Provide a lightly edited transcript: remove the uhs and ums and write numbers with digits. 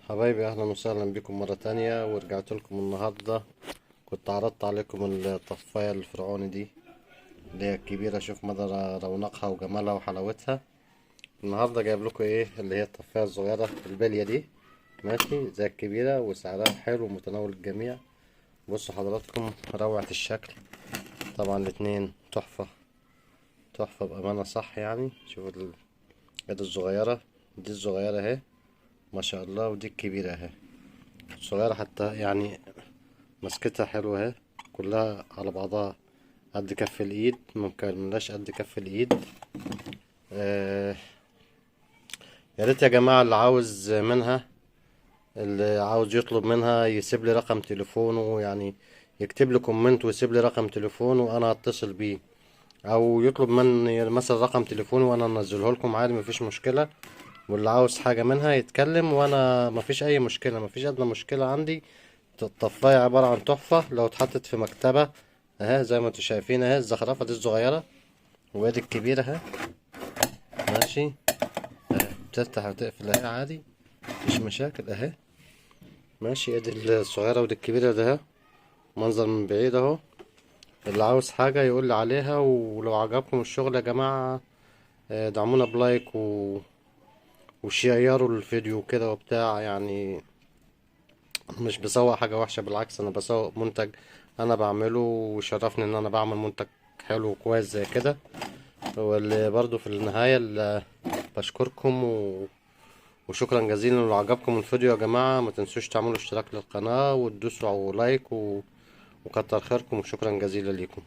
حبايبي، اهلا وسهلا بكم مرة تانية، ورجعت لكم النهاردة. كنت عرضت عليكم الطفاية الفرعوني دي اللي هي الكبيرة. شوف مدى رونقها وجمالها وحلاوتها. النهاردة جايب لكم ايه اللي هي الطفاية الصغيرة البلية دي، ماشي زي الكبيرة وسعرها حلو ومتناول الجميع. بصوا حضراتكم روعة الشكل. طبعا الاتنين تحفة تحفة بأمانة، صح يعني. شوفوا اليد الصغيرة دي، الصغيرة اهي ما شاء الله، ودي الكبيرة اهي صغيرة حتى يعني. مسكتها حلوة اهي، كلها على بعضها قد كف الايد، مكملاش قد كف الايد. آه يا ريت يا جماعة اللي عاوز منها، اللي عاوز يطلب منها يسيب لي رقم تليفونه، يعني يكتب لي كومنت ويسيب لي رقم تليفونه وانا اتصل بيه، او يطلب مني مثلا رقم تليفوني وانا انزله لكم عادي، مفيش مشكلة. واللي عاوز حاجة منها يتكلم، وانا مفيش اي مشكلة، مفيش ادنى مشكلة عندي. الطفاية عبارة عن تحفة لو اتحطت في مكتبة اهي، زي ما انتوا شايفين اهي. الزخرفة دي الصغيرة وادي الكبيرة اهي، ماشي. بتفتح وتقفل اهي عادي، مفيش مشاكل اهي، ماشي. ادي الصغيرة ودي الكبيرة ده اهي، منظر من بعيد اهو. اللي عاوز حاجة يقول لي عليها. ولو عجبكم الشغل يا جماعة، دعمونا بلايك وشيروا الفيديو كده وبتاع يعني. مش بسوق حاجة وحشة، بالعكس انا بسوق منتج انا بعمله، وشرفني ان انا بعمل منتج حلو وكويس زي كده. واللي برضو في النهاية اللي بشكركم وشكرا جزيلا. لو عجبكم الفيديو يا جماعة ما تنسوش تعملوا اشتراك للقناة وتدوسوا لايك وكتر خيركم وشكرا جزيلا ليكم.